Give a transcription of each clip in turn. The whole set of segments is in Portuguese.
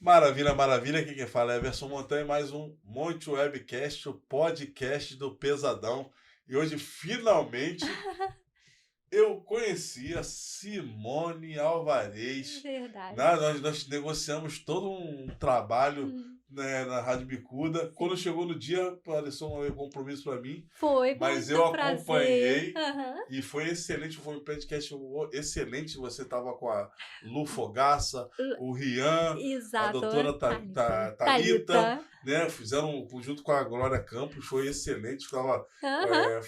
Maravilha, maravilha. Aqui quem fala é Everson Montanha, mais um Monte Webcast, o podcast do Pesadão. E hoje, finalmente, eu conheci a Simone Alvarez. Verdade. Nós negociamos todo um trabalho, Hum. né, na Rádio Bicuda. Quando Sim. chegou no dia, apareceu um compromisso para mim, Foi mas eu muito prazer. acompanhei Aham. e foi excelente. Foi um podcast excelente. Você estava com a Lu Fogaça, o Rian, a Exato. doutora Thalita, Thalita. né? Fizeram junto com a Glória Campos, foi excelente. Ficava Aham.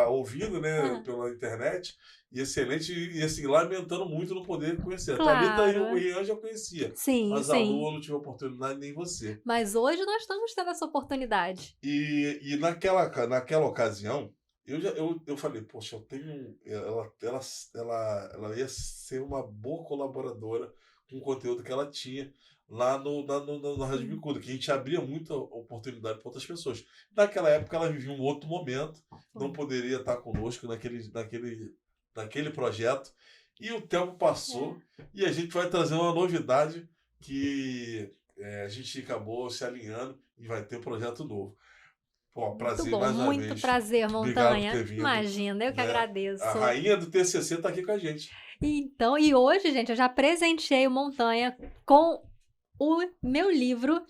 ouvindo, né, Hã. pela internet, e excelente, e assim, lamentando muito não poder conhecer. A Thalita e o Claro. Rian já conhecia, Sim, mas a Lu sim. eu não tive oportunidade, nem você. Mas hoje nós estamos tendo essa oportunidade. E naquela ocasião, eu falei, poxa, eu tenho. Ela ia ser uma boa colaboradora com o conteúdo que ela tinha lá na Rádio Sim. Bicuda, que a gente abria muita oportunidade para outras pessoas. Naquela época, ela vivia um outro momento, não Foi. poderia estar conosco naquele projeto. E o tempo passou É. e a gente vai trazer uma novidade que a gente acabou se alinhando e vai ter um projeto novo. Pô, Muito prazer bom, mais uma muito vez. prazer, Obrigado por Montanha. ter vindo, Imagina, eu que né? A agradeço. rainha do TCC está aqui com a gente. Então, e hoje, gente, eu já presenteei o Montanha com o meu livro,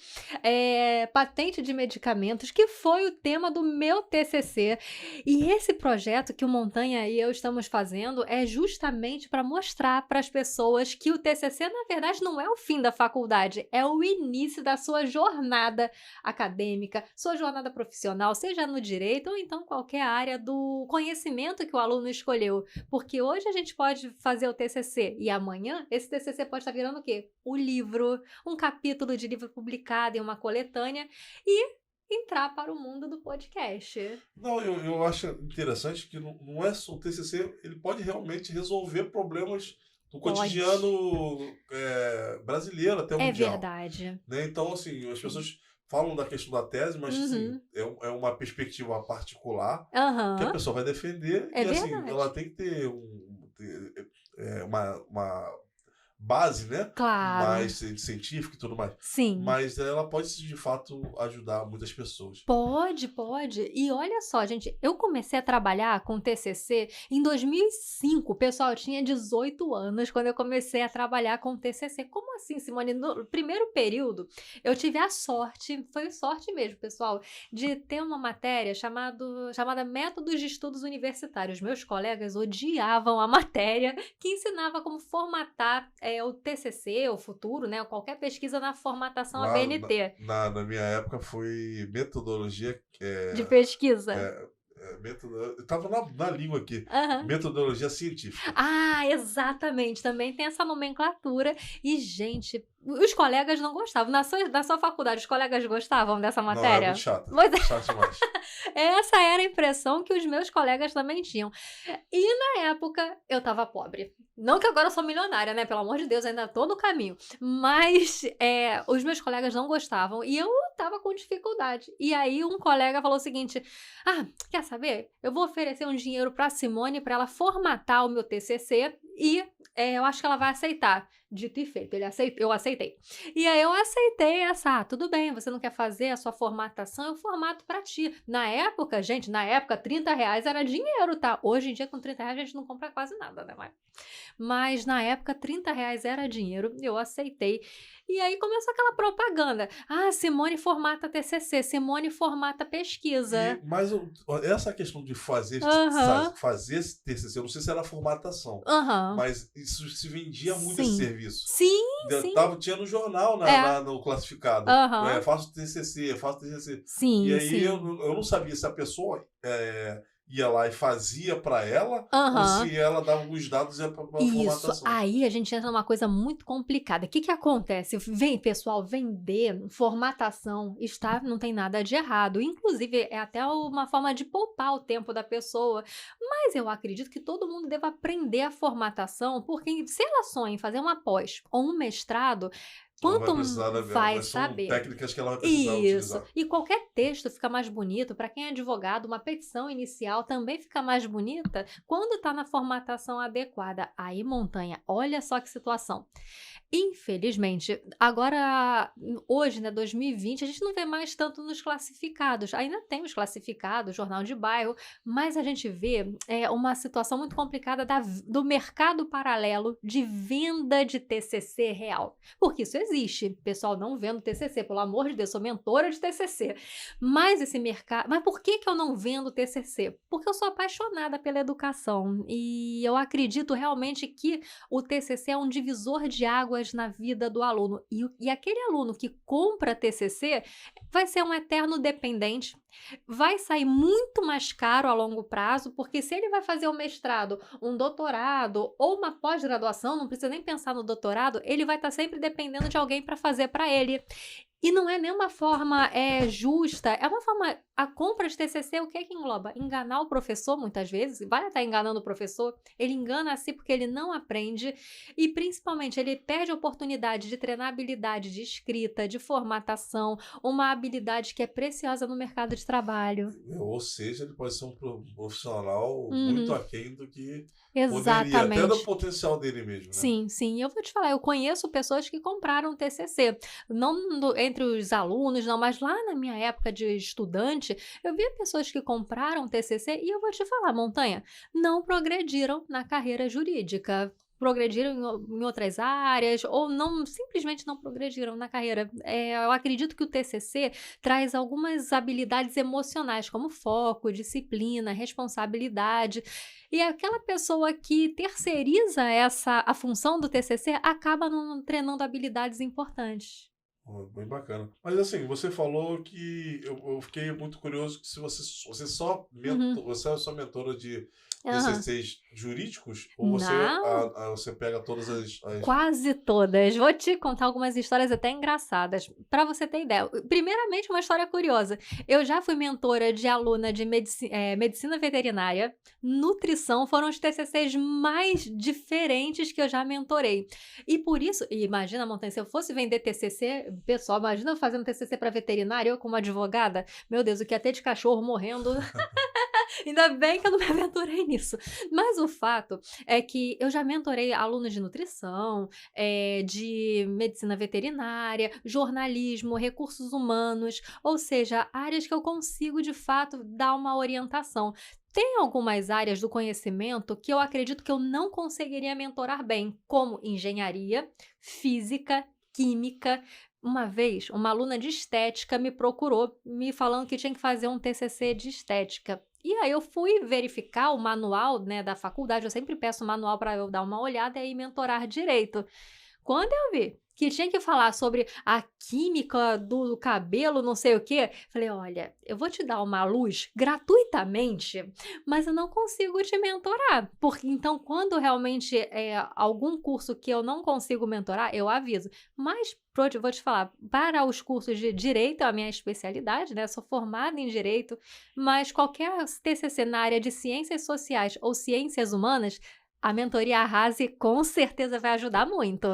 Patente de Medicamentos, que foi o tema do meu TCC. E esse projeto que o Montanha e eu estamos fazendo é justamente para mostrar para as pessoas que o TCC, na verdade, não é o fim da faculdade, é o início da sua jornada acadêmica, sua jornada profissional, seja no direito ou então qualquer área do conhecimento que o aluno escolheu. Porque hoje a gente pode fazer o TCC e amanhã esse TCC pode estar virando o quê? O livro, um capítulo de livro publicado em uma coletânea e entrar para o mundo do podcast. Não, eu acho interessante que não é só o TCC, ele pode realmente resolver problemas do Pode. cotidiano brasileiro até É mundial, verdade. né? Então, assim, as Sim. pessoas falam da questão da tese, mas assim, Uhum. é uma perspectiva particular que a Aham. pessoa vai defender É e assim, ela verdade. tem que ter uma base, né? Claro. Mais científica e tudo mais. Sim. Mas ela pode, de fato, ajudar muitas pessoas. Pode, pode. E olha só, gente, eu comecei a trabalhar com TCC em 2005. Pessoal, eu tinha 18 anos quando eu comecei a trabalhar com TCC. Como assim, Simone? No primeiro período, eu tive a sorte, foi sorte mesmo, pessoal, de ter uma matéria chamada Métodos de Estudos Universitários. Meus colegas odiavam a matéria que ensinava como formatar o TCC, o futuro, né? Qualquer pesquisa na formatação Lá ABNT na minha época foi metodologia. de pesquisa. Estava na língua aqui. Aham. Metodologia científica. Ah, exatamente, também tem essa nomenclatura. E, gente, os colegas não gostavam. Na sua faculdade, os colegas gostavam dessa Não, era muito matéria? chata. Pois é, Chato demais. essa era a impressão que os meus colegas também tinham. E na época eu estava pobre. Não que agora eu sou milionária, né? Pelo amor de Deus, ainda tô no caminho. Mas os meus colegas não gostavam e eu tava com dificuldade. E aí um colega falou o seguinte: ah, quer saber? Eu vou oferecer um dinheiro pra Simone para ela formatar o meu TCC e eu acho que ela vai aceitar. Dito e feito, eu aceitei. E aí eu aceitei tudo bem, você não quer fazer a sua formatação, eu formato pra ti. Na época, gente, R$ 30 era dinheiro, tá? Hoje em dia, com R$ 30 a gente não compra quase nada, né, mãe? Mas na época, R$ 30 era dinheiro, eu aceitei. E aí começou aquela propaganda. Ah, Simone formata TCC, Simone formata pesquisa. Mas essa questão de Aham, fazer esse TCC, eu não sei se era formatação, aham. mas isso se vendia muito esse Sim. serviço. Sim, sim. Tinha no jornal, É. no classificado. Aham. Faço TCC, faço TCC. E Sim, aí eu, sim. eu não sabia se a pessoa ia lá e fazia para ela ou Aham. se ela dava alguns dados para Isso. formatação. Aí a gente entra numa coisa muito complicada. O que que acontece? Pessoal, vender formatação não tem nada de errado. Inclusive, é até uma forma de poupar o tempo da pessoa. Mas eu acredito que todo mundo deva aprender a formatação, porque se ela sonha em fazer uma pós ou um mestrado, Ela vai Quanto precisar, vai são saber. técnicas que ela vai precisar Isso. utilizar. E qualquer texto fica mais bonito. Para quem é advogado, uma petição inicial também fica mais bonita quando está na formatação adequada. Aí, Montanha, olha só que situação. Infelizmente, agora, hoje, né, 2020, a gente não vê mais tanto nos classificados. Ainda tem os classificados, jornal de bairro, mas a gente vê uma situação muito complicada do mercado paralelo de venda de TCC real. Porque isso existe. Pessoal, não vendo TCC, pelo amor de Deus, sou mentora de TCC. Mas esse mercado... Mas por que eu não vendo TCC? Porque eu sou apaixonada pela educação e eu acredito realmente que o TCC é um divisor de águas na vida do aluno. E aquele aluno que compra TCC vai ser um eterno dependente, vai sair muito mais caro a longo prazo, porque se ele vai fazer um mestrado, um doutorado ou uma pós-graduação, não precisa nem pensar no doutorado, ele vai estar sempre dependendo de alguém para fazer para ele. E não é nenhuma forma justa, é uma forma... A compra de TCC, o que é que engloba? Enganar o professor, muitas vezes, vai estar enganando o professor, ele engana a si porque ele não aprende e, principalmente, ele perde a oportunidade de treinar habilidade de escrita, de formatação, uma habilidade que é preciosa no mercado de trabalho. Ou seja, ele pode ser um profissional muito Uhum. aquém do que poderia, até do Exatamente. potencial dele mesmo, né? Sim, sim. Eu vou te falar, eu conheço pessoas que compraram TCC, não entre os alunos, não, mas lá na minha época de estudante, eu via pessoas que compraram TCC e eu vou te falar, Montanha, não progrediram na carreira jurídica. Progrediram em outras áreas ou não, simplesmente não progrediram na carreira. Eu acredito que o TCC traz algumas habilidades emocionais, como foco, disciplina, responsabilidade. E aquela pessoa que terceiriza a função do TCC acaba não treinando habilidades importantes. Bem bacana. Mas assim, você falou que eu fiquei muito curioso que se você Uhum. você é só mentora de Aham. TCCs jurídicos ou Não. você pega todas as... Quase todas. Vou te contar algumas histórias até engraçadas, para você ter ideia. Primeiramente, uma história curiosa. Eu já fui mentora de aluna de medicina veterinária, nutrição, foram os TCCs mais diferentes que eu já mentorei. E por isso, e imagina, Montanha, se eu fosse vender TCC, pessoal, imagina eu fazendo TCC para veterinária, eu como advogada, meu Deus, o que ia ter de cachorro morrendo. Ainda bem que eu não me aventurei nisso. Mas o fato é que eu já mentorei alunos de nutrição, de medicina veterinária, jornalismo, recursos humanos, ou seja, áreas que eu consigo de fato dar uma orientação. Tem algumas áreas do conhecimento que eu acredito que eu não conseguiria mentorar bem, como engenharia, física, química. Uma vez, uma aluna de estética me procurou, me falando que tinha que fazer um TCC de estética. E aí eu fui verificar o manual, né, da faculdade, eu sempre peço o manual para eu dar uma olhada e aí mentorar direito. Quando eu vi que tinha que falar sobre a química do cabelo, não sei o quê, falei: "Olha, eu vou te dar uma luz gratuitamente, mas eu não consigo te mentorar". Porque então quando realmente é algum curso que eu não consigo mentorar, eu aviso. Mas vou te falar, para os cursos de direito, é a minha especialidade, né, sou formada em direito, mas qualquer TCC na área de ciências sociais ou ciências humanas, a mentoria Arrase com certeza vai ajudar muito.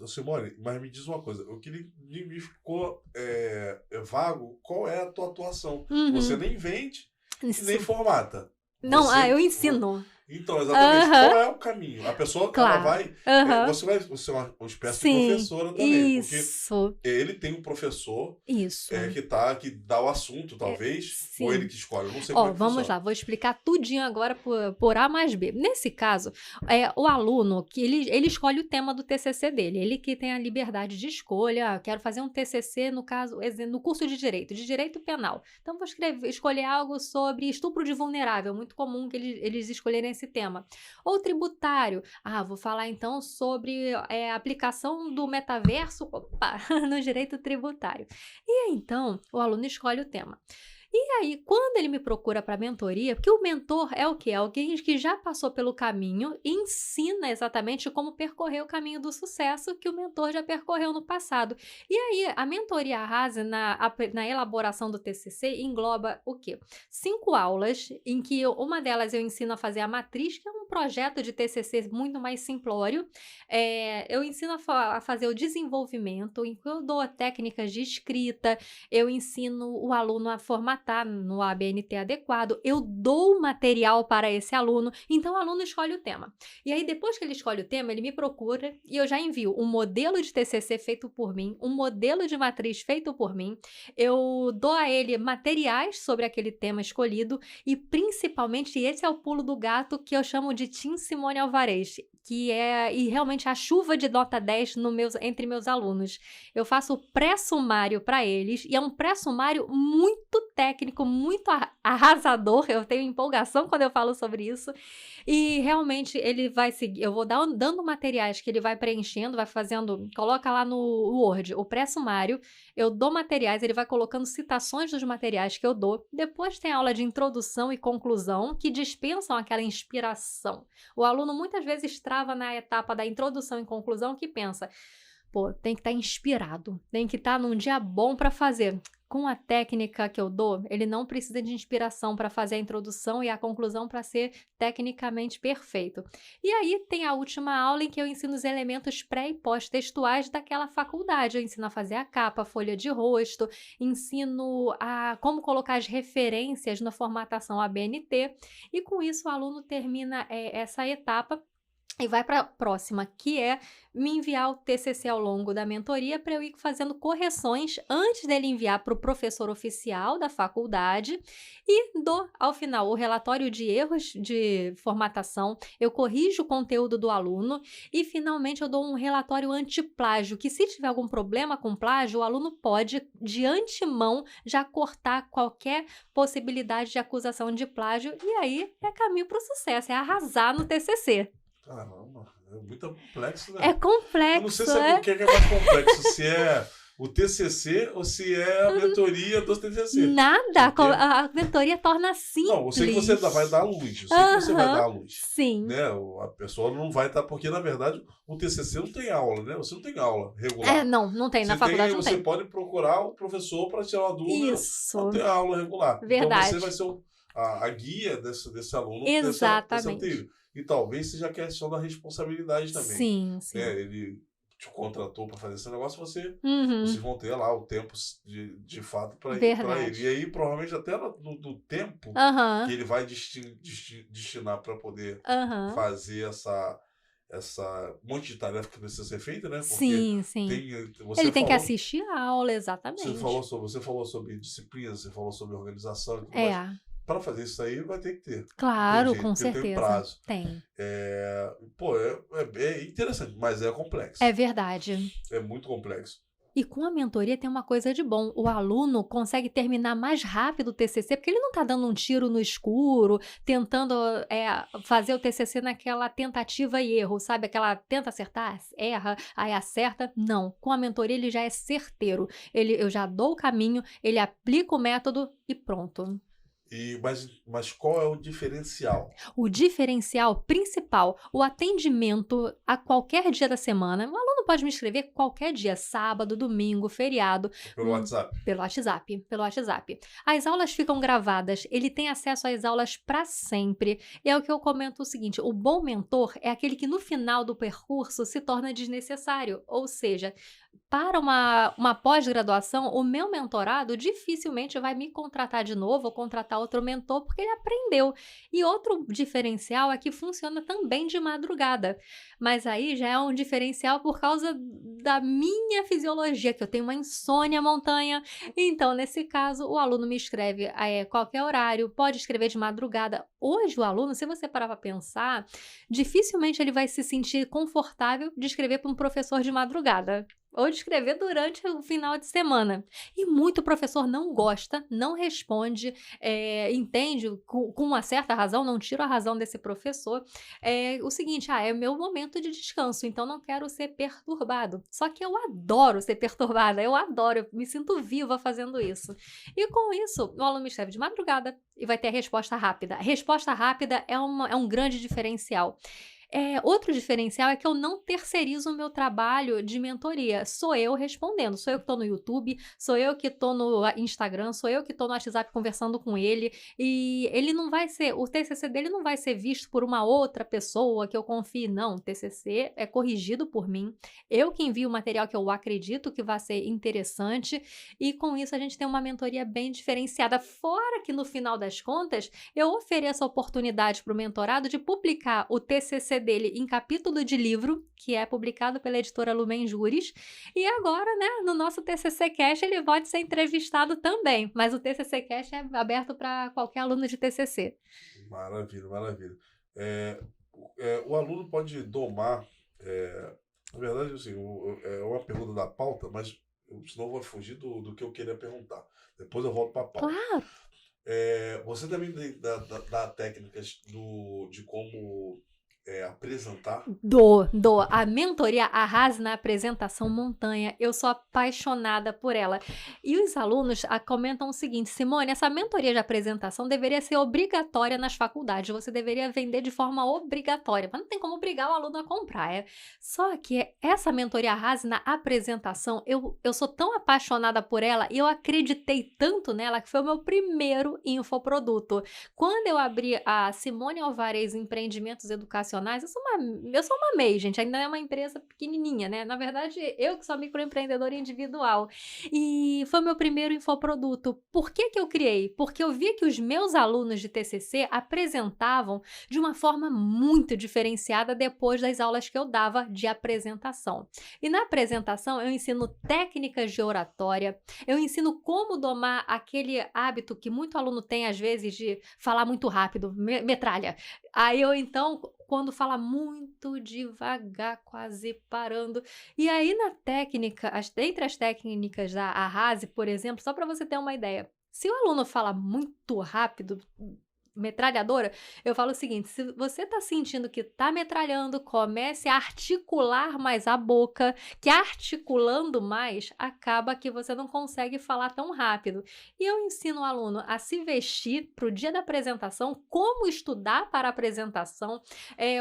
Simone, mas me diz uma coisa, eu queria, me ficou vago qual é a tua atuação. Você Uhum. nem vende e nem Isso. formata. Não, Você, eu vo- ensino. então, exatamente, qual Aham, é o caminho? A pessoa, ela claro. vai, Aham. você vai ser uma espécie de Sim. professora também, porque Isso. ele tem um professor Isso. que dá o assunto, talvez, ou ele Sim. que escolhe, eu não sei como Ó, é que vamos funciona. lá, vou explicar tudinho agora por A mais B. Nesse caso, o aluno que ele escolhe o tema do TCC dele, ele que tem a liberdade de escolha. Quero fazer um TCC, no caso, no curso de direito penal. Então, vou escolher algo sobre estupro de vulnerável, muito comum que eles escolherem esse tema. Ou tributário, vou falar então sobre a aplicação do metaverso, opa, no direito tributário. E aí, então, o aluno escolhe o tema. E aí, quando ele me procura para mentoria, porque o mentor é o quê? É alguém que já passou pelo caminho e ensina exatamente como percorrer o caminho do sucesso que o mentor já percorreu no passado. E aí, a mentoria Arrase na elaboração do TCC engloba o quê? 5 aulas, em que uma delas eu ensino a fazer a matriz, que é um projeto de TCC muito mais simplório. Eu ensino a fazer o desenvolvimento, eu dou técnicas de escrita, eu ensino o aluno a formatar no ABNT adequado, eu dou material para esse aluno, então o aluno escolhe o tema. E aí, depois que ele escolhe o tema, ele me procura e eu já envio um modelo de TCC feito por mim, um modelo de matriz feito por mim, eu dou a ele materiais sobre aquele tema escolhido e, principalmente, esse é o pulo do gato que eu chamo de Team Simone Alvarez, que é realmente a chuva de nota 10 entre meus alunos. Eu faço o pré-sumário para eles e é um pré-sumário muito técnico, muito arrasador. Eu tenho empolgação quando eu falo sobre isso. E realmente ele vai seguir. Eu vou dando materiais que ele vai preenchendo, vai fazendo. Coloca lá no Word o pré-sumário. Eu dou materiais, ele vai colocando citações dos materiais que eu dou. Depois tem aula de introdução e conclusão, que dispensam aquela inspiração. O aluno muitas vezes trava na etapa da introdução e conclusão que pensa, pô, tem que estar inspirado, tem que estar num dia bom para fazer. Com a técnica que eu dou, ele não precisa de inspiração para fazer a introdução e a conclusão para ser tecnicamente perfeito. E aí tem a última aula em que eu ensino os elementos pré e pós-textuais daquela faculdade. Eu ensino a fazer a capa, a folha de rosto, ensino a como colocar as referências na formatação ABNT. E com isso o aluno termina essa etapa e vai para a próxima, que é me enviar o TCC ao longo da mentoria para eu ir fazendo correções antes dele enviar para o professor oficial da faculdade e dou, ao final, o relatório de erros de formatação, eu corrijo o conteúdo do aluno e, finalmente, eu dou um relatório antiplágio, que se tiver algum problema com plágio, o aluno pode, de antemão, já cortar qualquer possibilidade de acusação de plágio e aí é caminho para o sucesso, é arrasar no TCC. Caramba, é muito complexo, né? É complexo, eu não sei se o que é mais complexo, se é o TCC ou se é a mentoria dos TCC. Nada, a mentoria torna simples. Não, eu sei que você vai dar a luz, eu sei que você vai dar a luz. Sim. Né? A pessoa não vai estar, porque na verdade o TCC não tem aula, né? Você não tem aula regular. Não tem, na faculdade não tem. Você pode procurar o professor para tirar uma dúvida. Isso. Não tem aula regular. Verdade. Então você vai ser a guia desse aluno. Exatamente. Dessa e talvez seja a questão da responsabilidade também. Sim. Né? Ele te contratou para fazer esse negócio, vocês vão ter lá o tempo de fato para ele. E aí, provavelmente, até no tempo que ele vai destinar para poder fazer essa monte de tarefa que precisa ser feita, né? Porque sim. Ele tem que assistir a aula, exatamente. Você falou sobre disciplina, você falou sobre organização e tudo mais. Para fazer isso aí, vai ter que ter. Claro, jeito, com certeza. Tem prazo. Tem. É interessante, mas é complexo. É verdade. É muito complexo. E com a mentoria tem uma coisa de bom. O aluno consegue terminar mais rápido o TCC, porque ele não está dando um tiro no escuro, tentando fazer o TCC naquela tentativa e erro, sabe? Aquela tenta acertar, erra, aí acerta. Não. Com a mentoria ele já é certeiro. Eu já dou o caminho, ele aplica o método e pronto. Mas qual é o diferencial? O diferencial principal, o atendimento a qualquer dia da semana. O aluno pode me escrever qualquer dia, sábado, domingo, feriado. Pelo WhatsApp? Pelo WhatsApp. As aulas ficam gravadas, ele tem acesso às aulas para sempre. E é o que eu comento o seguinte, o bom mentor é aquele que no final do percurso se torna desnecessário. Ou seja, para uma pós-graduação, o meu mentorado dificilmente vai me contratar de novo ou contratar outro mentor porque ele aprendeu. E outro diferencial é que funciona também de madrugada. Mas aí já é um diferencial por causa da minha fisiologia, que eu tenho uma insônia montanha. Então, nesse caso, o aluno me escreve a qualquer horário, pode escrever de madrugada. Hoje, o aluno, se você parar para pensar, dificilmente ele vai se sentir confortável de escrever para um professor de madrugada. Ou de escrever durante o final de semana. E muito professor não gosta, não responde, entende com uma certa razão, não tiro a razão desse professor, o seguinte, é meu momento de descanso, então não quero ser perturbado. Só que eu adoro ser perturbada, eu me sinto viva fazendo isso. E com isso, o aluno me escreve de madrugada e vai ter a resposta rápida. A resposta rápida é um grande diferencial. Outro diferencial é que eu não terceirizo o meu trabalho de mentoria. Sou eu respondendo, sou eu que estou no YouTube, sou eu que estou no Instagram, sou eu que estou no WhatsApp conversando com ele. E ele não vai ser, o TCC dele não vai ser visto por uma outra pessoa que eu confie, não. O TCC é corrigido por mim. Eu que envio o material que eu acredito que vai ser interessante. E com isso a gente tem uma mentoria bem diferenciada. Fora que no final das contas, eu ofereço a oportunidade para o mentorado de publicar o TCC dele em capítulo de livro, que é publicado pela editora Lumen Juris. E agora, né, no nosso TCC Cash, ele pode ser entrevistado também. Mas o TCC Cash é aberto para qualquer aluno de TCC. Maravilha, maravilha. O aluno pode domar, na verdade, assim, é uma pergunta da pauta, mas senão eu vou fugir do que eu queria perguntar. Depois eu volto para a pauta. Claro. Você também dá técnicas de como apresentar? Dou. A mentoria Arrase na Apresentação Montanha, eu sou apaixonada por ela. E os alunos comentam o seguinte: Simone, essa mentoria de apresentação deveria ser obrigatória nas faculdades, você deveria vender de forma obrigatória, mas não tem como obrigar o aluno a comprar. Só que essa mentoria Arrase na Apresentação, eu sou tão apaixonada por ela e eu acreditei tanto nela que foi o meu primeiro infoproduto. Quando eu abri a Simone Alvarez Empreendimentos Educacionais, eu sou uma MEI, gente, ainda é uma empresa pequenininha, né? Na verdade, eu que sou microempreendedora individual. E foi o meu primeiro infoproduto. Por que eu criei? Porque eu vi que os meus alunos de TCC apresentavam de uma forma muito diferenciada depois das aulas que eu dava de apresentação. E na apresentação eu ensino técnicas de oratória, eu ensino como domar aquele hábito que muito aluno tem às vezes de falar muito rápido, metralha. Aí eu então, quando fala muito devagar, quase parando. E aí na técnica, entre as técnicas da Arrase, por exemplo, só para você ter uma ideia, se o aluno fala muito rápido, metralhadora, eu falo o seguinte: se você tá sentindo que tá metralhando, comece a articular mais a boca, que articulando mais, acaba que você não consegue falar tão rápido. E eu ensino o aluno a se vestir para o dia da apresentação, como estudar para a apresentação,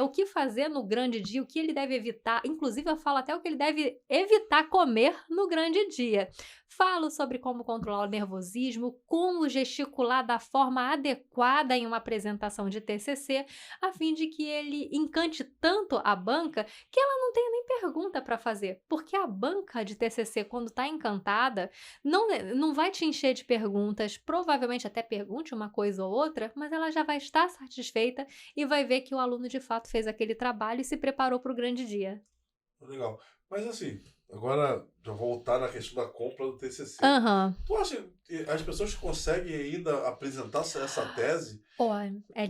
o que fazer no grande dia, o que ele deve evitar, inclusive eu falo até o que ele deve evitar comer no grande dia. Falo sobre como controlar o nervosismo, como gesticular da forma adequada em uma apresentação de TCC, a fim de que ele encante tanto a banca que ela não tenha nem pergunta para fazer. Porque a banca de TCC, quando está encantada, não vai te encher de perguntas, provavelmente até pergunte uma coisa ou outra, mas ela já vai estar satisfeita e vai ver que o aluno de fato fez aquele trabalho e se preparou para o grande dia. Legal. Mas assim, agora já voltar na questão da compra do TCC. Tu acha que as pessoas conseguem ainda apresentar essa tese?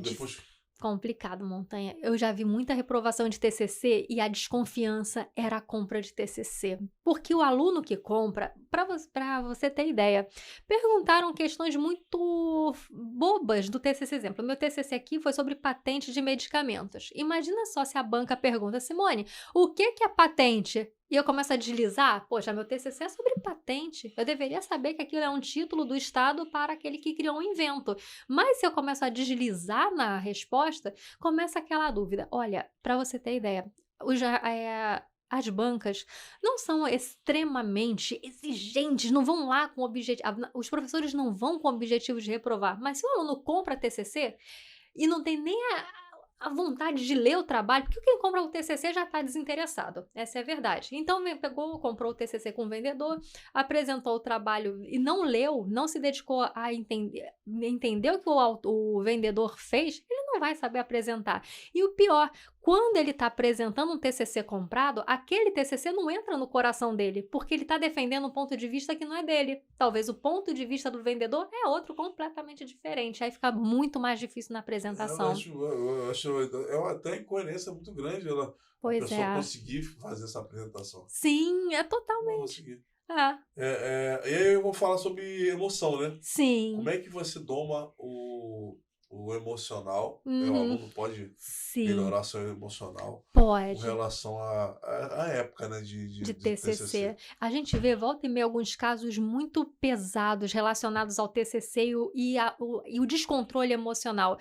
Depois... Complicado, Montanha. Eu já vi muita reprovação de TCC e a desconfiança era a compra de TCC. Porque o aluno que compra, para você ter ideia, perguntaram questões muito bobas do TCC. Exemplo, meu TCC aqui foi sobre patente de medicamentos. Imagina só se a banca pergunta: Simone, o que é patente? E eu começo a deslizar, poxa, meu TCC é sobre patente. Eu deveria saber que aquilo é um título do Estado para aquele que criou um invento. Mas se eu começo a deslizar na resposta, começa aquela dúvida. Olha, para você ter ideia, as bancas não são extremamente exigentes, não vão lá com objetivo. Os professores não vão com o objetivo de reprovar. Mas se o aluno compra TCC e não tem nem a vontade de ler o trabalho, porque quem compra o TCC já está desinteressado, essa é a verdade. Então, comprou o TCC com o vendedor, apresentou o trabalho e não leu, não se dedicou a entender o que o vendedor fez, ele não vai saber apresentar. E o pior, quando ele está apresentando um TCC comprado, aquele TCC não entra no coração dele, porque ele está defendendo um ponto de vista que não é dele. Talvez o ponto de vista do vendedor é outro completamente diferente, aí fica muito mais difícil na apresentação. Eu acho até incoerência muito grande a pessoa conseguir fazer essa apresentação. Sim, totalmente. E aí eu vou falar sobre emoção, né? Sim. Como é que você doma o o emocional, o Uhum. aluno pode Sim, melhorar seu emocional com pode. relação à época, né, De de TCC. TCC. A gente vê volta e meia alguns casos muito pesados relacionados ao TCC e o descontrole emocional.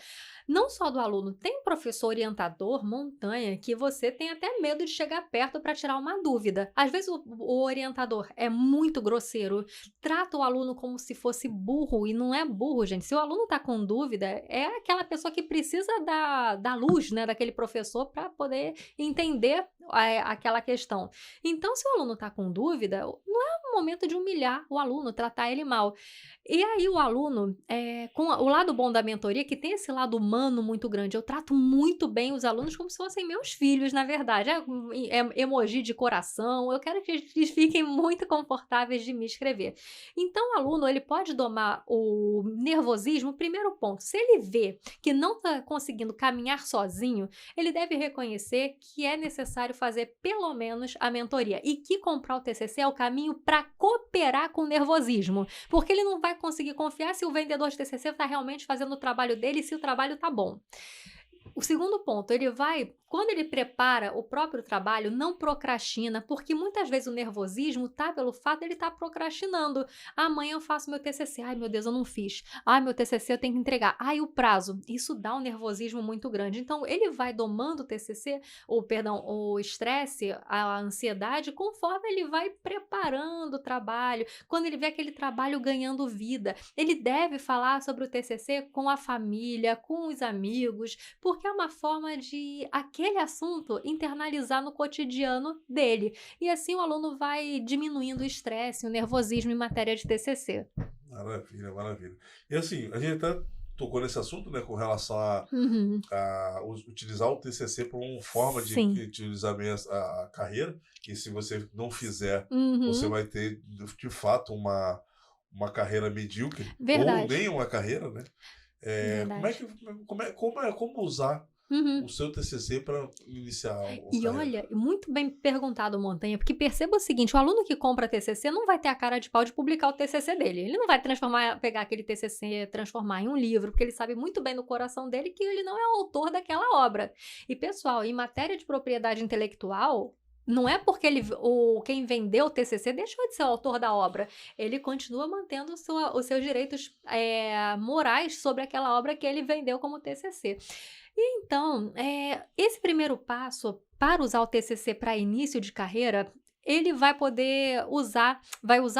Não só do aluno, tem um professor orientador, montanha, que você tem até medo de chegar perto para tirar uma dúvida. Às vezes o orientador é muito grosseiro, trata o aluno como se fosse burro e não é burro, gente. Se o aluno está com dúvida, é aquela pessoa que precisa da luz, né, daquele professor para poder entender aquela questão. Então, se o aluno está com dúvida, não é o momento de humilhar o aluno, tratar ele mal. E aí o aluno, com o lado bom da mentoria, que tem esse lado humano muito grande, eu trato muito bem os alunos como se fossem meus filhos, na verdade. É emoji de coração, eu quero que eles fiquem muito confortáveis de me escrever. Então, o aluno, ele pode domar o nervosismo, primeiro ponto, se ele vê que não está conseguindo caminhar sozinho, ele deve reconhecer que é necessário fazer pelo menos a mentoria e que comprar o TCC é o caminho para cooperar com o nervosismo, porque ele não vai conseguir confiar se o vendedor de TCC está realmente fazendo o trabalho dele e se o trabalho está bom. O segundo ponto, quando ele prepara o próprio trabalho, não procrastina, porque muitas vezes o nervosismo tá pelo fato de ele estar procrastinando. Amanhã eu faço meu TCC, ai meu Deus, eu não fiz. Ai, meu TCC eu tenho que entregar. Ai, o prazo. Isso dá um nervosismo muito grande. Então, ele vai domando o TCC, o estresse, a ansiedade, conforme ele vai preparando o trabalho, quando ele vê aquele trabalho ganhando vida. Ele deve falar sobre o TCC com a família, com os amigos, porque é uma forma de aquele assunto internalizar no cotidiano dele. E assim o aluno vai diminuindo o estresse, o nervosismo em matéria de TCC. Maravilha, maravilha. E assim, a gente até tocou nesse assunto, né, com relação Uhum. utilizar o TCC como uma forma de Sim. utilizar bem a carreira, e se você não fizer, você Uhum. vai ter, de fato, uma carreira medíocre, ou Verdade. nem uma carreira, né? Como é Verdade. que, como usar o Uhum. seu TCC para iniciar a E carreira? olha, muito bem perguntado, Montanha, porque perceba o seguinte, o aluno que compra TCC não vai ter a cara de pau de publicar o TCC dele. Ele não vai pegar aquele TCC, transformar em um livro, porque ele sabe muito bem no coração dele que ele não é o autor daquela obra. E, pessoal, em matéria de propriedade intelectual, não é porque quem vendeu o TCC deixou de ser o autor da obra. Ele continua mantendo os seus direitos morais sobre aquela obra que ele vendeu como TCC. Então, esse primeiro passo para usar o TCC para início de carreira, ele vai usar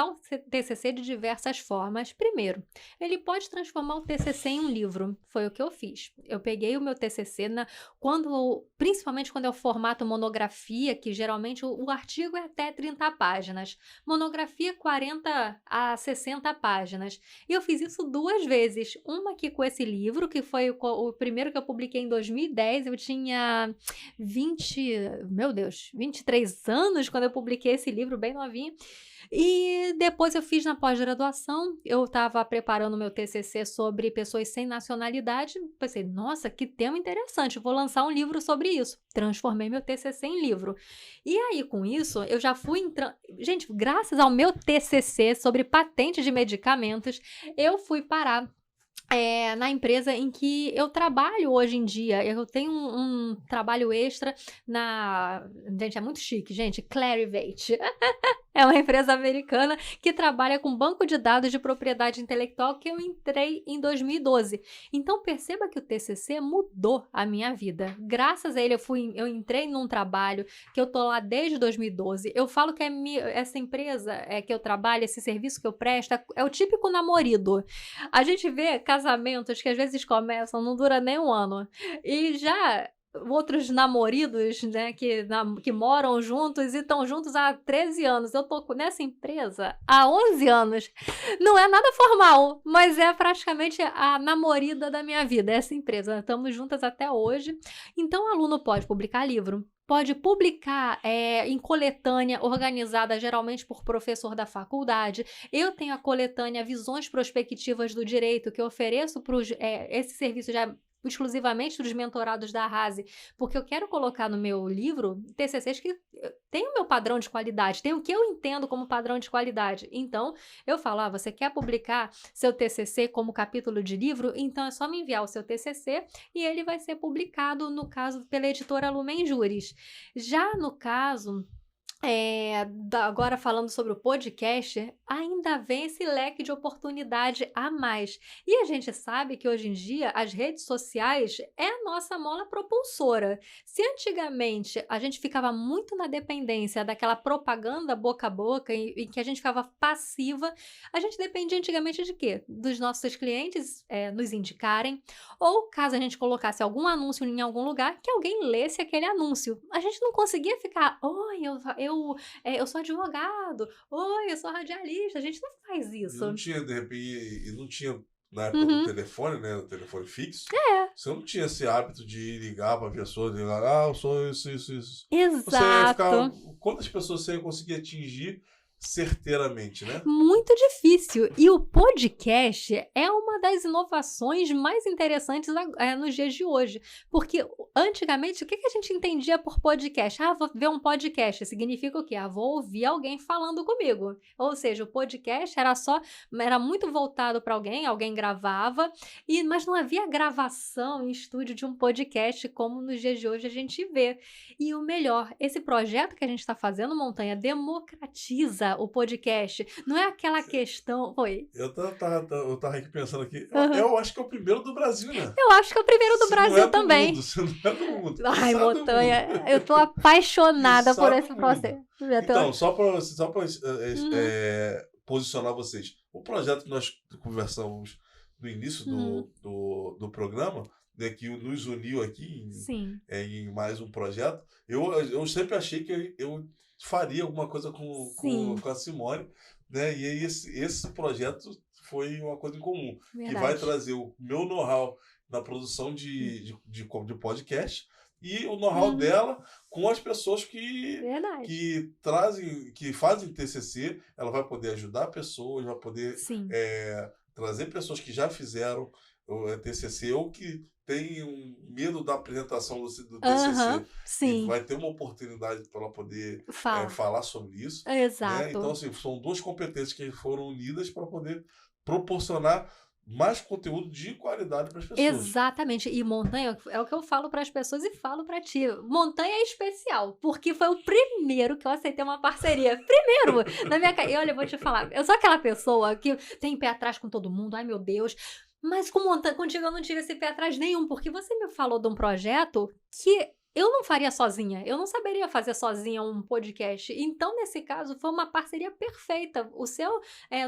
o TCC de diversas formas. Primeiro, ele pode transformar o TCC em um livro. Foi o que eu fiz. Eu peguei o meu TCC principalmente quando é o formato monografia, que geralmente o artigo é até 30 páginas. Monografia 40 a 60 páginas. E eu fiz isso 2 vezes. Uma aqui com esse livro, que foi o primeiro que eu publiquei em 2010. Eu tinha 23 anos quando eu publiquei esse livro, bem novinha. E depois eu fiz na pós-graduação, eu estava preparando meu TCC sobre pessoas sem nacionalidade, pensei, nossa, que tema interessante, vou lançar um livro sobre isso. Transformei meu TCC em livro. E aí, com isso, eu já fui entrando... Gente, graças ao meu TCC sobre patentes de medicamentos, eu fui parar na empresa em que eu trabalho hoje em dia. Eu tenho um trabalho extra Gente, é muito chique, gente. Clarivate. É uma empresa americana que trabalha com banco de dados de propriedade intelectual que eu entrei em 2012. Então, perceba que o TCC mudou a minha vida. Graças a ele, eu entrei num trabalho que eu tô lá desde 2012. Eu falo que essa empresa que eu trabalho, esse serviço que eu presto, é o típico namorido. A gente vê casamentos que às vezes começam, não dura nem um ano. E já outros namoridos, né, que moram juntos e estão juntos há 13 anos. Eu tô nessa empresa há 11 anos. Não é nada formal, mas é praticamente a namorida da minha vida, essa empresa. Estamos juntas até hoje. Então, o aluno pode publicar livro, pode publicar em coletânea organizada geralmente por professor da faculdade. Eu tenho a coletânea Visões Prospectivas do Direito, que eu ofereço esse serviço já exclusivamente dos mentorados da Arrase, porque eu quero colocar no meu livro TCCs que tem o meu padrão de qualidade, tem o que eu entendo como padrão de qualidade. Então, eu falo, você quer publicar seu TCC como capítulo de livro? Então, é só me enviar o seu TCC e ele vai ser publicado, no caso, pela editora Lumen Juris. Já no caso... agora falando sobre o podcast, ainda vem esse leque de oportunidade a mais. E a gente sabe que hoje em dia as redes sociais é a nossa mola propulsora. Se antigamente a gente ficava muito na dependência daquela propaganda boca a boca em que a gente ficava passiva, a gente dependia antigamente de quê? Dos nossos clientes nos indicarem, ou caso a gente colocasse algum anúncio em algum lugar, que alguém lesse aquele anúncio. A gente não conseguia ficar, oi, eu sou advogado, oi, eu sou radialista, a gente não faz isso. Não tinha, de repente, não tinha na época do telefone, né, o telefone fixo, você não tinha esse hábito de ligar para a pessoa, de ligar, eu sou isso. Exato. Você ia ficar, quantas pessoas você ia conseguir atingir certeiramente, né? Muito difícil. E o podcast é uma das inovações mais interessantes nos dias de hoje. Porque antigamente, o que a gente entendia por podcast? Vou ver um podcast. Significa o quê? Vou ouvir alguém falando comigo. Ou seja, o podcast era muito voltado para alguém gravava, mas não havia gravação em estúdio de um podcast como nos dias de hoje a gente vê. E o melhor, esse projeto que a gente está fazendo, Montanha, democratiza o podcast. Não é aquela questão... Oi. Eu tava aqui pensando aqui. Eu acho que é o primeiro do Brasil, né? Eu acho que é o primeiro do Brasil também. Você não é do mundo. Ai, Montanha, eu tô apaixonada por esse processo. Então, só para posicionar vocês. O projeto que nós conversamos no início do programa, né, que nos uniu aqui em mais um projeto, eu sempre achei que eu faria alguma coisa com a Simone, né? E aí esse projeto foi uma coisa em comum. Verdade. Que vai trazer o meu know-how na produção de podcast e o know-how dela com as pessoas que fazem TCC. Ela vai poder ajudar pessoas, vai poder trazer pessoas que já fizeram o TCC ou que tem um medo da apresentação do TCC. E vai ter uma oportunidade para ela poder falar sobre isso. Exato. Né? Então, assim, são duas competências que foram unidas para poder proporcionar mais conteúdo de qualidade para as pessoas. Exatamente. E Montanha, é o que eu falo para as pessoas e falo para ti. Montanha é especial, porque foi o primeiro que eu aceitei uma parceria. Primeiro! Na minha E olha, eu vou te falar, eu sou aquela pessoa que tem pé atrás com todo mundo, ai meu Deus... Mas contigo eu não tive esse pé atrás nenhum, porque você me falou de um projeto que eu não faria sozinha, eu não saberia fazer sozinha um podcast. Então, nesse caso, foi uma parceria perfeita. O seu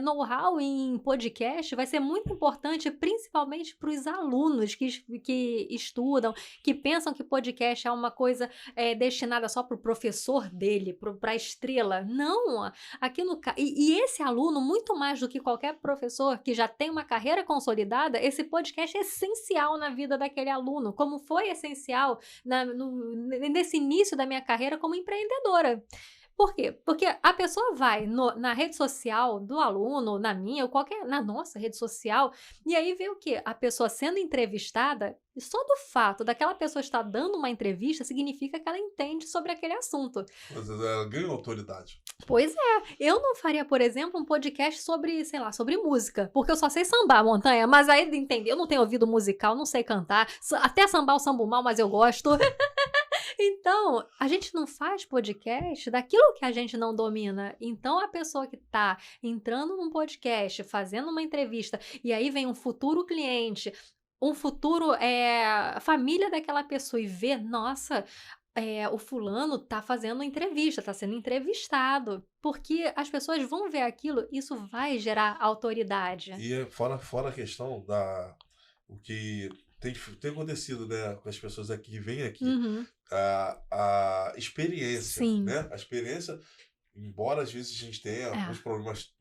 know-how em podcast vai ser muito importante, principalmente para os alunos que estudam, que pensam que podcast é uma coisa destinada só para o professor dele, para a estrela. Não! E esse aluno, muito mais do que qualquer professor que já tem uma carreira consolidada, esse podcast é essencial na vida daquele aluno, como foi essencial nesse início da minha carreira como empreendedora. Por quê? Porque a pessoa vai na rede social do aluno, na minha, ou na nossa rede social, e aí vê o quê? A pessoa sendo entrevistada, e só do fato daquela pessoa estar dando uma entrevista, significa que ela entende sobre aquele assunto. Mas ela ganha autoridade. Pois é. Eu não faria, por exemplo, um podcast sobre, sei lá, sobre música, porque eu só sei sambar, Montanha, mas aí, entendeu? Eu não tenho ouvido musical, não sei cantar, até sambar o sambo mal, mas eu gosto. Então, a gente não faz podcast daquilo que a gente não domina. Então, a pessoa que está entrando num podcast, fazendo uma entrevista, e aí vem um futuro cliente, família daquela pessoa e vê, nossa, o fulano tá fazendo entrevista, tá sendo entrevistado. Porque as pessoas vão ver aquilo, isso vai gerar autoridade. E fora a questão o que tem acontecido, né, com as pessoas aqui que vêm aqui, a experiência, né? A experiência, embora às vezes a gente tenha alguns problemas,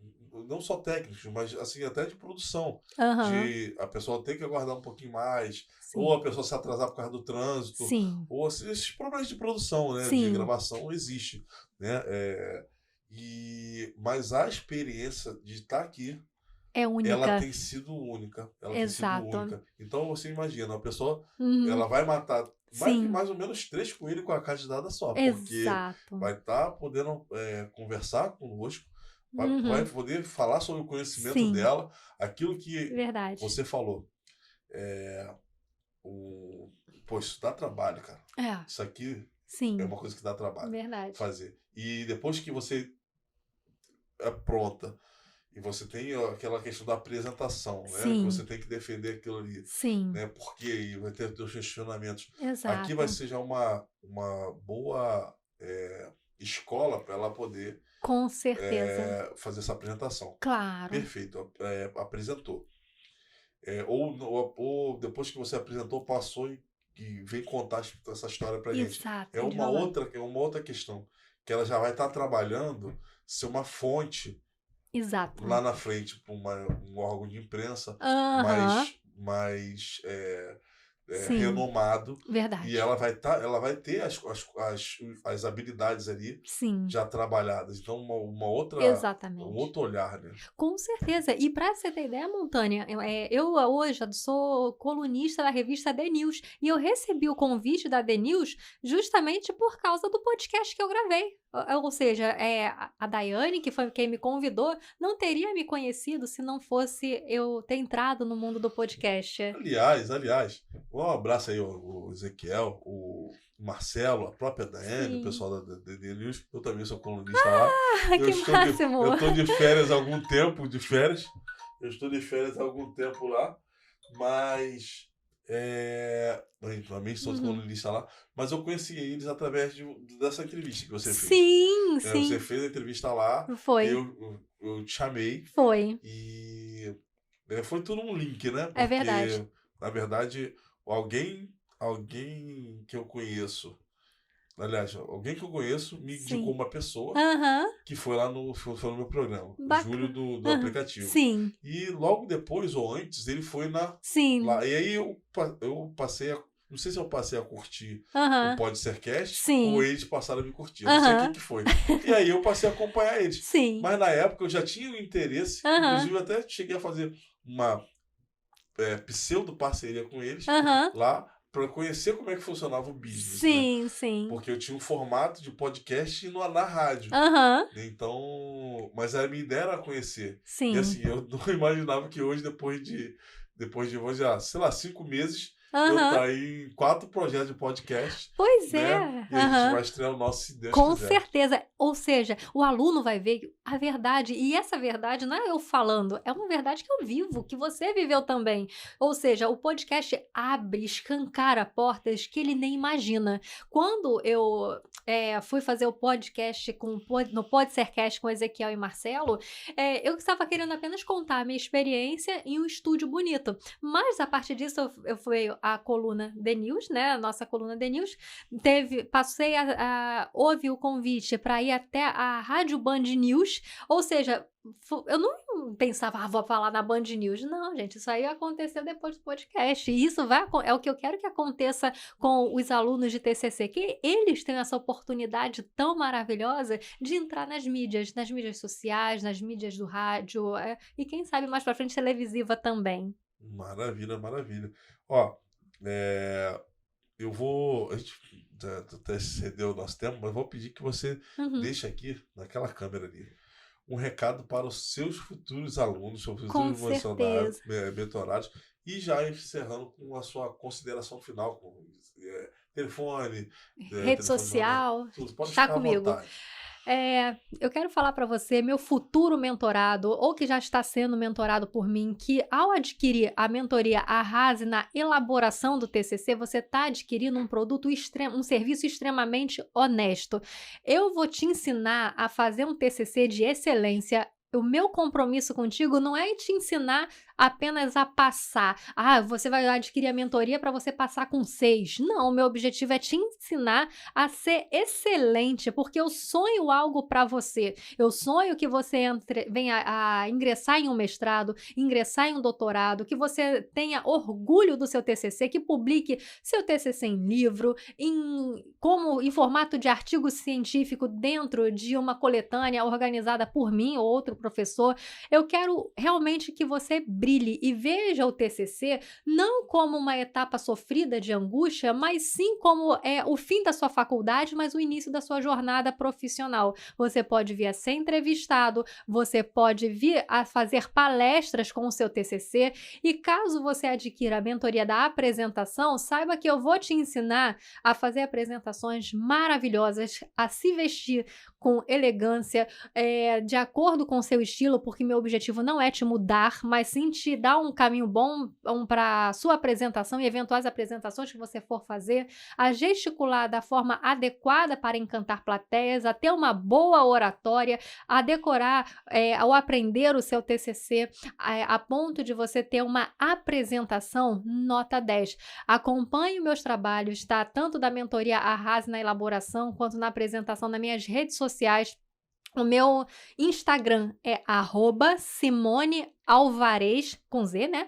não só técnicos, mas assim, até de produção, de a pessoa ter que aguardar um pouquinho mais, ou a pessoa se atrasar por causa do trânsito, ou assim, esses problemas de produção, né, de gravação, existe, né? Mas a experiência de estar aqui É ela única. tem sido única. Ela tem sido Exato. única. Então você imagina, a pessoa, Uhum. ela vai matar Sim. mais ou menos 3 coelhos com a cajadada só, porque Exato. vai estar podendo conversar conosco, vai Uhum. poder falar sobre o conhecimento Sim. dela, aquilo que Verdade. você falou. Pô, isso dá trabalho, cara. Isso aqui Sim. é uma coisa que dá trabalho Verdade. fazer. E depois que você é pronta e você tem aquela questão da apresentação, né? Que Sim. você tem que defender aquilo ali, Sim. né? Porque aí vai ter os questionamentos. Exato. Aqui vai ser já uma boa escola para ela poder Com certeza. fazer essa apresentação. Claro. Perfeito, apresentou. Ou depois que você apresentou, passou e vem contar essa história pra gente. Exato. É uma outra questão, que ela já vai estar trabalhando ser uma fonte Exato. lá na frente para um órgão de imprensa Aham. mais Sim. renomado. Verdade. E ela vai ter as habilidades ali Sim. já trabalhadas. Então, Exatamente. um outro olhar, né? Com certeza. E para você ter ideia, Montanha, eu hoje sou colunista da revista The News e eu recebi o convite da The News justamente por causa do podcast que eu gravei. Ou seja, a Daiane, que foi quem me convidou, não teria me conhecido se não fosse eu ter entrado no mundo do podcast. Aliás, um abraço aí o Ezequiel, o Marcelo, a própria Daiane, Sim. o pessoal da The News. Eu também sou colunista lá. Que máximo! Eu estou de férias há algum tempo, Eu estou de férias há algum tempo lá, mas eu também sou colunista lá, mas eu conheci eles através dessa entrevista que você fez. Sim. Você fez a entrevista lá, Foi. eu te chamei. Foi. E foi tudo um link, né? Porque, É verdade. na verdade, alguém que eu conheço, aliás, alguém que eu conheço me indicou uma pessoa que foi lá no meu programa, o Júlio do aplicativo. Sim. E logo depois ou antes, ele foi lá. E aí eu passei não sei se eu passei a curtir o Podsercast ou eles passaram a me curtir. Eu não sei o que foi. E aí eu passei a acompanhar eles. Sim. Mas na época eu já tinha o interesse, inclusive eu até cheguei a fazer uma pseudo-parceria com eles lá para conhecer como é que funcionava o business. Sim. Porque eu tinha um formato de podcast na rádio. Então, mas a minha ideia era conhecer. Sim. E assim, eu não imaginava que hoje, depois de sei lá, 5 meses, eu tá em 4 projetos de podcast. Pois né? é. E a gente vai estrear o nosso, se Deus Com quiser. certeza. Ou seja, o aluno vai ver a verdade. E essa verdade não é eu falando, é uma verdade que eu vivo, que você viveu também. Ou seja, o podcast abre, escancara portas que ele nem imagina. Quando eu fui fazer o podcast no Podsercast com Ezequiel e Marcelo, eu estava querendo apenas contar a minha experiência em um estúdio bonito. Mas, a partir disso, eu fui a coluna The News, né? A nossa coluna The News. Passei houve o convite para ir até a Rádio Band News, ou seja, eu não pensava, vou falar na Band News. Não, gente, isso aí aconteceu depois do podcast. E isso é o que eu quero que aconteça com os alunos de TCC, que eles tenham essa oportunidade tão maravilhosa de entrar nas mídias sociais, nas mídias do rádio, e quem sabe mais para frente televisiva também. Maravilha. Ó, eu vou... A gente até excedeu o nosso tempo, mas vou pedir que você deixe aqui, naquela câmera ali, um recado para os seus futuros alunos, seus futuros mentorados, e já encerrando com a sua consideração final, com telefone, rede social, tudo. Pode está ficar comigo. à vontade. Eu quero falar para você, meu futuro mentorado, ou que já está sendo mentorado por mim, que ao adquirir a mentoria Arrase na elaboração do TCC, você está adquirindo um produto um serviço extremamente honesto. Eu vou te ensinar a fazer um TCC de excelência. O meu compromisso contigo não é te ensinar apenas a passar. Você vai adquirir a mentoria para você passar com 6. Não, o meu objetivo é te ensinar a ser excelente, porque eu sonho algo para você. Eu sonho que você venha a ingressar em um mestrado, ingressar em um doutorado, que você tenha orgulho do seu TCC, que publique seu TCC em livro, em formato de artigo científico dentro de uma coletânea organizada por mim ou outro professor. Eu quero realmente que você brilhe e veja o TCC não como uma etapa sofrida de angústia, mas sim como o fim da sua faculdade, mas o início da sua jornada profissional. Você pode vir a ser entrevistado, você pode vir a fazer palestras com o seu TCC e caso você adquira a mentoria da apresentação, saiba que eu vou te ensinar a fazer apresentações maravilhosas, a se vestir com elegância, de acordo com o seu estilo, porque meu objetivo não é te mudar, mas sim te dar um caminho bom para a sua apresentação e eventuais apresentações que você for fazer, a gesticular da forma adequada para encantar plateias, a ter uma boa oratória, a decorar ao aprender o seu TCC, a ponto de você ter uma apresentação nota 10. Acompanhe meus trabalhos, tá? Tanto da mentoria Arrase na elaboração, quanto na apresentação nas minhas redes sociais. O meu Instagram é @SimoneAlvarez, com Z, né?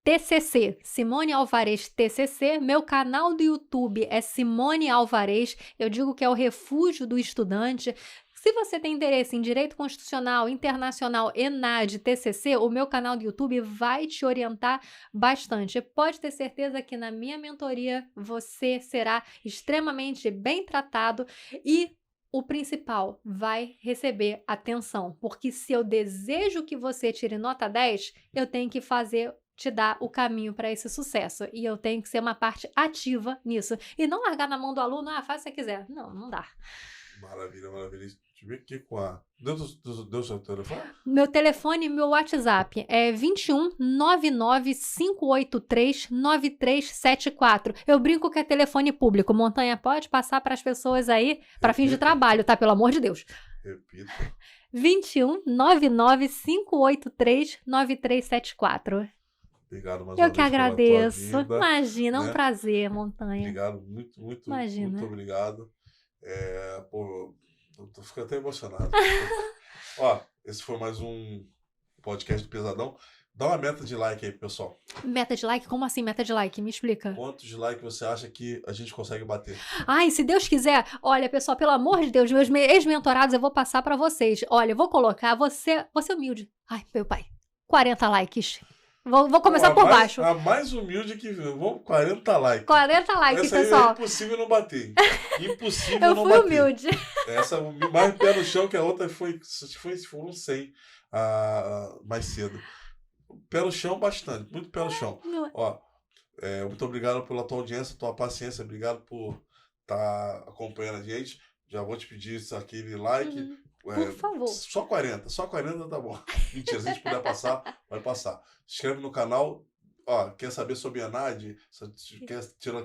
TCC, Simone Alvarez TCC. Meu canal do YouTube é Simone Alvarez. Eu digo que é o refúgio do estudante. Se você tem interesse em Direito Constitucional, Internacional, ENAD, TCC, o meu canal do YouTube vai te orientar bastante. Pode ter certeza que na minha mentoria você será extremamente bem tratado e o principal, vai receber atenção. Porque se eu desejo que você tire nota 10, eu tenho que te dar o caminho para esse sucesso. E eu tenho que ser uma parte ativa nisso. E não largar na mão do aluno, faz o que você quiser. Não, não dá. Maravilha, maravilha. Deixa eu ver aqui com a... Deu seu telefone? Meu telefone e meu WhatsApp é 21 99 583 9374. Eu brinco que é telefone público. Montanha, pode passar para as pessoas aí, para fim de trabalho, tá? Pelo amor de Deus. Repita. 21 99 583 9374. Obrigado mais Eu uma que vez agradeço. pela tua vinda, Imagina, é um né? prazer, Montanha. Obrigado, muito, Imagina. muito obrigado. Eu tô ficando até emocionado. Ó, esse foi mais um podcast do Pesadão. Dá uma meta de like aí, pessoal. Meta de like? Como assim meta de like? Me explica. Quantos de like você acha que a gente consegue bater? Ai, se Deus quiser, olha, pessoal, pelo amor de Deus, meus ex-mentorados eu vou passar pra vocês. Olha, eu vou colocar, você humilde. Ai, meu pai, 40 likes. Vou começar por baixo. A mais humilde que viu. Vamos, 40 likes. 40 likes, essa aí pessoal. É impossível não bater. Impossível eu não fui bater. humilde. Essa mais pé no chão que a outra foram um 100 mais cedo. Pé no chão bastante, muito pé no chão. Ó, muito obrigado pela tua audiência, tua paciência, obrigado por estar acompanhando a gente. Já vou te pedir aquele like. Por favor. Só 40 tá bom. Mentira, se a gente puder passar, vai passar. Se inscreve no canal. Ó, quer saber sobre a ENAD?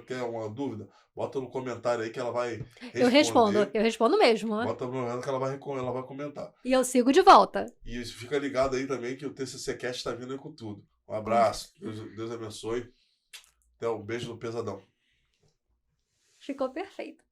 Quer uma dúvida? Bota no comentário aí que ela vai responder. Eu respondo mesmo. Bota no comentário que ela vai comentar. E eu sigo de volta. E fica ligado aí também que o TCC Cast está vindo aí com tudo. Um abraço, Deus abençoe. Até um beijo no Pesadão. Ficou perfeito.